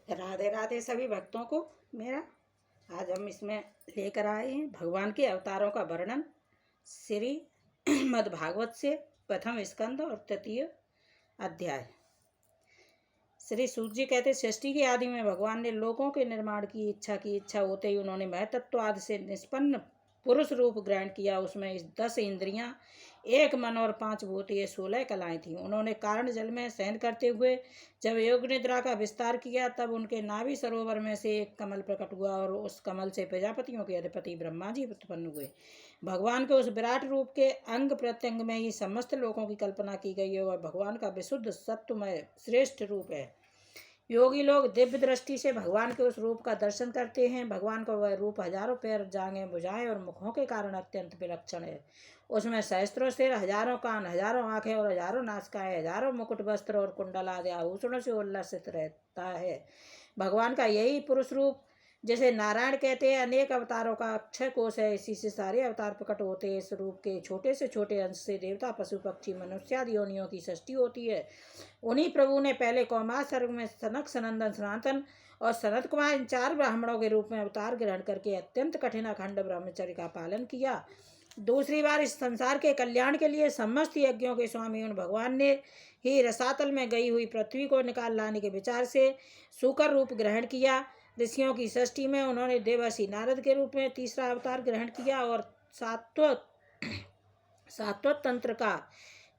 राधे राधे सभी भक्तों को मेरा। आज हम इसमें लेकर आए हैं भगवान के अवतारों का वर्णन श्री मद्भागवत से प्रथम स्कंद और तृतीय अध्याय। श्री सूत जी कहते, सृष्टि के आदि में भगवान ने लोकों के निर्माण की इच्छा होते ही उन्होंने महतत्वादि से निष्पन्न पुरुष रूप ग्रहण किया। उसमें 10 इंद्रियां, 1 मन और 5 भूत, ये 16 कलाएं थीं। उन्होंने कारण जल में शयन करते हुए जब योग निद्रा का विस्तार किया, तब उनके नाभि सरोवर में से एक कमल प्रकट हुआ और उस कमल से प्रजापतियों के अधिपति ब्रह्मा जी उत्पन्न हुए। भगवान के उस विराट रूप के अंग प्रत्यंग में ही समस्त लोकों की कल्पना की गई है और भगवान का विशुद्ध सत्वमय श्रेष्ठ रूप है। योगी लोग दिव्य दृष्टि से भगवान के उस रूप का दर्शन करते हैं। भगवान का वह रूप हजारों पैर, जांघें, भुजाएं और मुखों के कारण अत्यंत विलक्षण है। उसमें सहस्त्रों सिर, हजारों कान, हजारों आंखें और हजारों नासिकाएं, हजारों मुकुट, वस्त्र और कुंडल आदि आभूषणों से उल्लसित रहता है। भगवान का यही पुरुष रूप, जैसे नारायण कहते हैं, अनेक अवतारों का अक्षय कोश है। इसी से सारे अवतार प्रकट होते हैं। इस रूप के छोटे से छोटे अंश से देवता, पशु, पक्षी, मनुष्यादि योनियों की सृष्टि होती है। उन्हीं प्रभु ने पहले कौमार सर्ग में सनक, सनंदन, सनातन और सनत कुमार इन 4 ब्राह्मणों के रूप में अवतार ग्रहण करके अत्यंत कठिन अखंड ब्रह्मचर्य का पालन किया। दूसरी बार इस संसार के कल्याण के लिए समस्त यज्ञों के स्वामी उन भगवान ने ही रसातल में गई हुई पृथ्वी को निकाल लाने के विचार से सूकर रूप ग्रहण किया। ऋषियों की सृष्टि में उन्होंने देवर्षि नारद के रूप में तीसरा अवतार ग्रहण किया और सात्वत तंत्र का,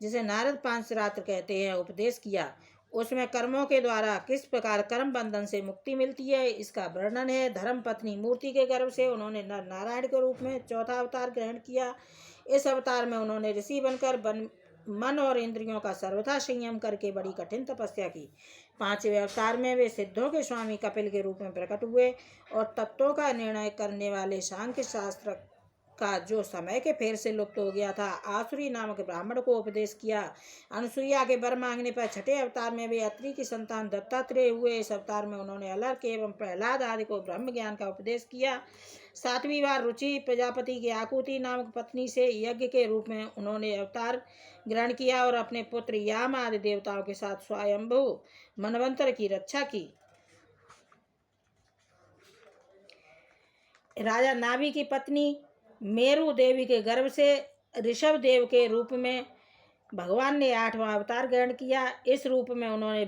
जिसे नारद पांचरात्र कहते हैं, उपदेश किया। उसमें कर्मों के द्वारा किस प्रकार कर्म बंधन से मुक्ति मिलती है, इसका वर्णन है। धर्म पत्नी मूर्ति के गर्भ से उन्होंने नर नारायण के रूप में चौथा अवतार ग्रहण किया। इस अवतार में उन्होंने ऋषि बनकर मन और इंद्रियों का सर्वथा संयम करके बड़ी कठिन तपस्या की। 5वें अवतार में वे सिद्धों के स्वामी कपिल के रूप में प्रकट हुए और तत्वों का निर्णय करने वाले सांख्य शास्त्र का, जो समय के फेर से लुप्त हो गया था, आसुरी नामक ब्राह्मण को उपदेश किया। अनुसुईया के वर मांगने पर 6ठे अवतार में वे अत्रि की संतान दत्तात्रेय हुए। इस अवतार में उन्होंने अलर्क एवं प्रहलाद आदि को ब्रह्म ज्ञान का उपदेश किया। 7वीं बार रुचि प्रजापति की आकुति नामक पत्नी से यज्ञ के रूप में उन्होंने अवतार ग्रहण किया और अपने पुत्र याम आदि देवताओं के साथ स्वयंभू मनवंतर की रक्षा की। राजा नाभि की पत्नी मेरु देवी के गर्भ से ऋषभ देव के रूप में भगवान ने 8वां अवतार ग्रहण किया। इस रूप में उन्होंने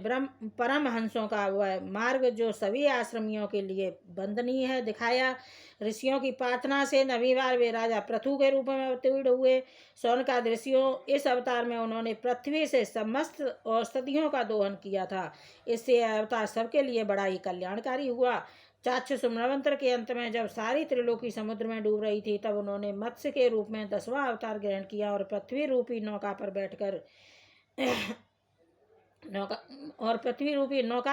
परम हंसों का वह मार्ग, जो सभी आश्रमियों के लिए वंदनीय है, दिखाया। ऋषियों की प्रार्थना से 9वीं बार वे राजा पृथु के रूप में अवतीर्ण हुए। शौनकाद ऋषियों, इस अवतार में उन्होंने पृथ्वी से समस्त औषधियों का दोहन किया था। इससे अवतार सबके लिए बड़ा ही कल्याणकारी हुआ। चाक्षुष मनवंतर के अंत में जब सारी त्रिलोकी समुद्र में डूब रही थी, तब उन्होंने मत्स्य के रूप में 10वां अवतार ग्रहण किया और पृथ्वी रूपी नौका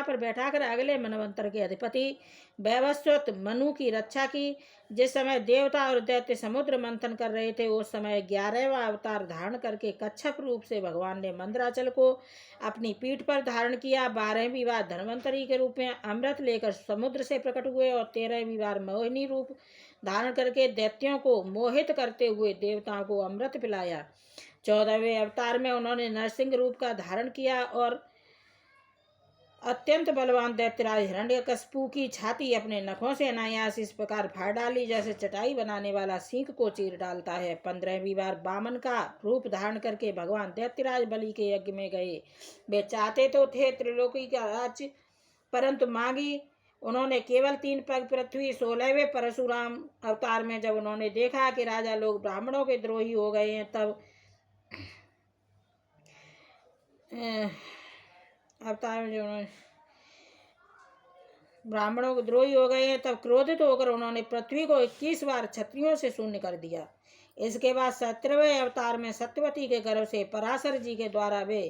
पर बैठाकर अगले मनवंतर के अधिपति वैवस्वत मनु की रक्षा की। जिस समय देवता और दैत्य समुद्र मंथन कर रहे थे, उस समय 11वां अवतार धारण करके कच्छप रूप से भगवान ने मंदराचल को अपनी पीठ पर धारण किया। 12वीं बार धन्वंतरी के रूप में अमृत लेकर समुद्र से प्रकट हुए और 13वीं बार मोहिनी रूप धारण करके दैत्यों को मोहित करते हुए देवताओं को अमृत पिलाया। 14वें अवतार में उन्होंने नरसिंह रूप का धारण किया और अत्यंत बलवान दैत्यराज हिरण्यकशिपु की छाती अपने नखों से अनायास इस प्रकार फाड़ डाली, जैसे चटाई बनाने वाला सींग को चीर डालता है। 15वीं बार वामन का रूप धारण करके भगवान दैत्यराज बलि के यज्ञ में गए। वे चाहते तो थे त्रिलोकी का राज्य, परंतु मांगी उन्होंने केवल 3 पग पृथ्वी। 16वें परशुराम अवतार में जब उन्होंने देखा कि राजा लोग ब्राह्मणों के द्रोही हो गए हैं, तब अवतार में जो ब्राह्मणों के द्रोही हो गए हैं, तब क्रोधित होकर उन्होंने पृथ्वी को 21 बार क्षत्रियों से शून्य कर दिया। इसके बाद 17वें अवतार में सत्यवती के गर्भ से पराशर जी के द्वारा वे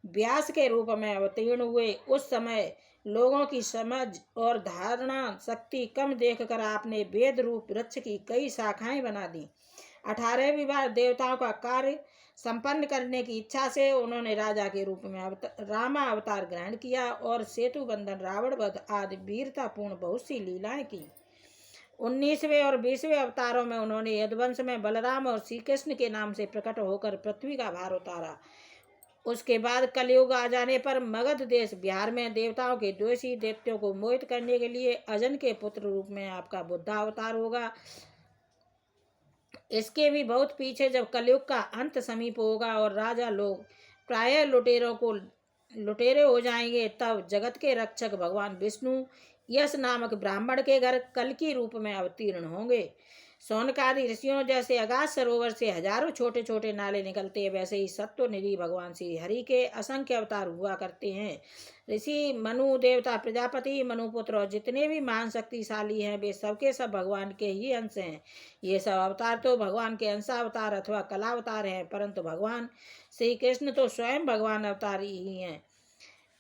व्यास के रूप में अवतीर्ण हुए। उस समय लोगों की समझ और धारणा शक्ति कम देखकर आपने वेद रूप वृक्ष की कई शाखाएं बना दी। 18वीं बार देवताओं का कार्य संपन्न करने की इच्छा से उन्होंने राजा के रूप में रामा अवतार ग्रहण किया और सेतु बंधन, रावण वध आदि वीरतापूर्ण बहुत सी लीलाएं की। 19वें और 20वें अवतारों में उन्होंने यदुवंश में बलराम और श्री कृष्ण के नाम से प्रकट होकर पृथ्वी का भार उतारा। उसके बाद कलयुग आ जाने पर मगध देश बिहार में देवताओं के द्वेषी दैत्यों को मोहित करने के लिए अजन के पुत्र रूप में आपका बुद्धा अवतार होगा। इसके भी बहुत पीछे जब कलयुग का अंत समीप होगा और राजा लोग प्रायः लुटेरे हो जाएंगे, तब जगत के रक्षक भगवान विष्णु यश नामक ब्राह्मण के घर कल्कि रूप में अवतीर्ण होंगे। शौनकादि ऋषियों जैसे अगाध सरोवर से हजारों छोटे छोटे नाले निकलते हैं, वैसे ही सत्व निधि भगवान श्री हरि के असंख्य अवतार हुआ करते हैं। ऋषि मनु देवता प्रजापति मनुपुत्र और जितने भी महान शक्तिशाली हैं, वे सबके सब भगवान के ही अंश हैं। ये सब अवतार तो भगवान के अंशावतार अथवा कलावतार हैं, परंतु भगवान श्री कृष्ण तो स्वयं भगवान अवतार ही हैं।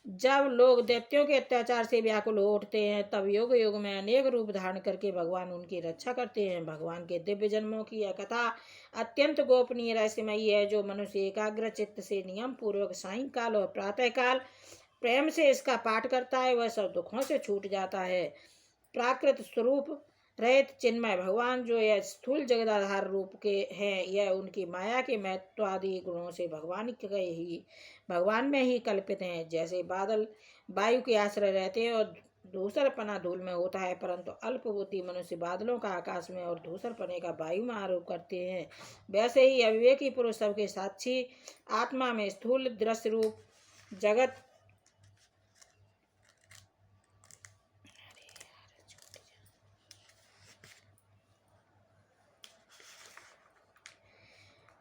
जब लोग दैत्यों के अत्याचार से व्याकुल हो उठते हैं, तब युग युग में अनेक रूप धारण करके भगवान उनकी रक्षा करते हैं। भगवान के दिव्य जन्मों की यह कथा अत्यंत गोपनीय रहस्यमयी है। जो मनुष्य एकाग्र चित्त से नियम पूर्वक सायंकाल और प्रातःकाल प्रेम से इसका पाठ करता है, वह सब दुखों से छूट जाता है। प्राकृत स्वरूप रहित चिन्मय भगवान जो यह स्थूल जगदाधार रूप के हैं, यह उनकी माया के महत्व आदि गुणों से भगवान में ही कल्पित हैं। जैसे बादल वायु के आश्रय रहते हैं और धूसरपना धूल में होता है, परंतु अल्प बुद्धि मनुष्य बादलों का आकाश में और धूसरपने का वायु में आरोप करते हैं, वैसे ही अविवेकी पुरुष सबके साक्षी आत्मा में स्थूल दृश्य रूप जगत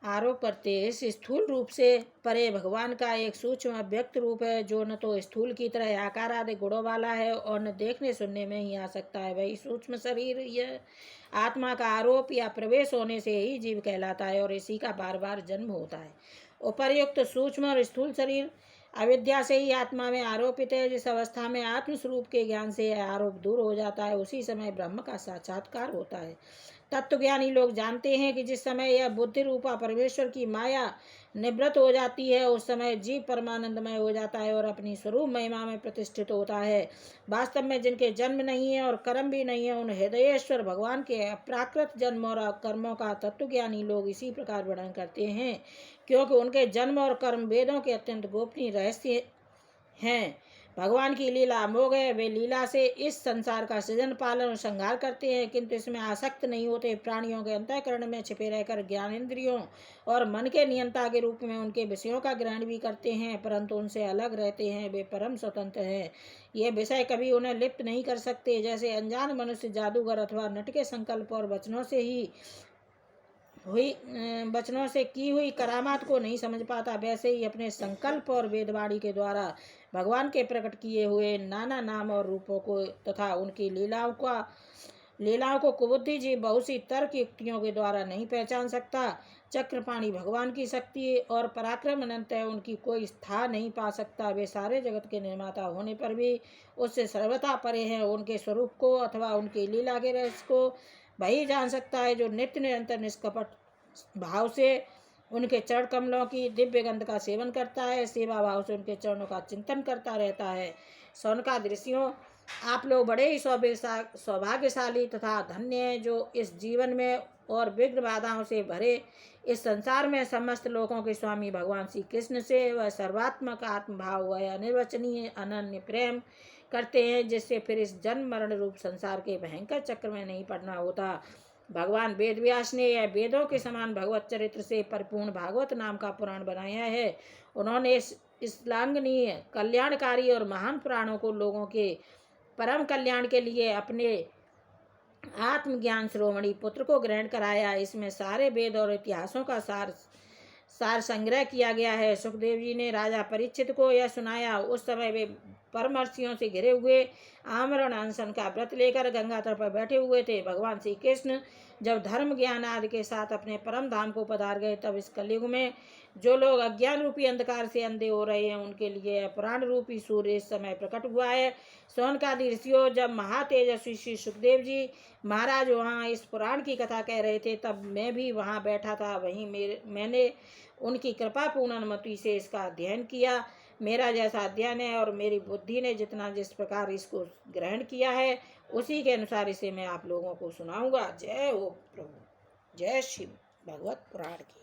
आरोप करते हैं। इस स्थूल रूप से परे भगवान का एक सूक्ष्म अव्यक्त रूप है, जो न तो स्थूल की तरह आकार आदि गुणों वाला है और न देखने सुनने में ही आ सकता है। वही सूक्ष्म शरीर यह आत्मा का आरोप या प्रवेश होने से ही जीव कहलाता है और इसी का बार बार जन्म होता है। उपर्युक्त सूक्ष्म और स्थूल शरीर अविद्या से ही आत्मा में आरोपित है। जिस अवस्था में आत्मस्वरूप के ज्ञान से यह आरोप दूर हो जाता है, उसी समय ब्रह्म का साक्षात्कार होता है। तत्वज्ञानी लोग जानते हैं कि जिस समय यह बुद्धि रूपा परमेश्वर की माया निवृत्त हो जाती है, उस समय जीव परमानंदमय हो जाता है और अपनी स्वरूप महिमा में प्रतिष्ठित होता है। वास्तव में जिनके जन्म नहीं है और कर्म भी नहीं है, उन हृदयेश्वर भगवान के अप्राकृत जन्म और कर्मों का तत्वज्ञानी लोग इसी प्रकार वर्णन करते हैं, क्योंकि उनके जन्म और कर्म वेदों के अत्यंत गोपनीय रहस्य हैं। भगवान की लीला अमोघ है। वे लीला से इस संसार का सृजन पालन और संहार करते हैं, किंतु इसमें आसक्त नहीं होते। प्राणियों के अंतःकरण में छिपे रहकर ज्ञानेंद्रियों और मन के नियंता के रूप में उनके विषयों का ग्रहण भी करते हैं, परंतु उनसे अलग रहते हैं। वे परम स्वतंत्र हैं। ये विषय कभी उन्हें लिप्त नहीं कर सकते। जैसे अनजान मनुष्य जादूगर अथवा नट के संकल्प और वचनों से की हुई करामात को नहीं समझ पाता, वैसे ही अपने संकल्प और वेदवाणी के द्वारा भगवान के प्रकट किए हुए नाना नाम और रूपों को तथा उनकी लीलाओं को कुबुद्धि जीव बहुत सी तर्क युक्तियों के द्वारा नहीं पहचान सकता। चक्रपाणी भगवान की शक्ति और पराक्रम अनंत है, उनकी कोई स्थान नहीं पा सकता। वे सारे जगत के निर्माता होने पर भी उससे सर्वथा परे हैं। उनके स्वरूप को अथवा उनकी लीला के रहस्य को वही जान सकता है, जो नित्य निरंतर निष्कपट भाव से उनके चरण कमलों की दिव्य गंध का सेवन करता है, सेवा भाव से उनके चरणों का चिंतन करता रहता है। शौनकाद ऋषियों, आप लोग बड़े ही सौभाग्यशाली तथा धन्य हैं, जो इस जीवन में और विघ्न बाधाओं से भरे इस संसार में समस्त लोकों के स्वामी भगवान श्री कृष्ण से वह सर्वात्मक आत्मभाव वह अनिर्वचनीय अनन्य प्रेम करते हैं, जिससे फिर इस जन्म मरण रूप संसार के भयंकर चक्र में नहीं पड़ना होता। भगवान वेद व्यास ने यह वेदों के समान भगवत चरित्र से परिपूर्ण भागवत नाम का पुराण बनाया है। उन्होंने इस लांघनीय कल्याणकारी और महान पुराणों को लोगों के परम कल्याण के लिए अपने आत्मज्ञान शिरोमणि पुत्र को ग्रहण कराया। इसमें सारे वेद और इतिहासों का सार संग्रह किया गया है। सुखदेव जी ने राजा परीक्षित को यह सुनाया। उस समय वे परमर्षियों से घिरे हुए आमरण अनशन का व्रत लेकर गंगा तट पर बैठे हुए थे। भगवान श्री कृष्ण जब धर्म ज्ञान आदि के साथ अपने परम धाम को पधार गए, तब इस कलयुग में जो लोग अज्ञान रूपी अंधकार से अंधे हो रहे हैं, उनके लिए पुराण रूपी सूर्य इस समय प्रकट हुआ है। शौनकादि ऋषियों, जब महातेजस्वी श्री सुखदेव जी महाराज वहाँ इस पुराण की कथा कह रहे थे, तब मैं भी वहाँ बैठा था। वहीं मैंने उनकी कृपा पूर्ण अनुमति से इसका अध्ययन किया। मेरा जैसा अध्ययन है और मेरी बुद्धि ने जिस प्रकार इसको ग्रहण किया है, उसी के अनुसार इसे मैं आप लोगों को सुनाऊंगा। जय हो प्रभु, जय शिव भगवत पुराण की।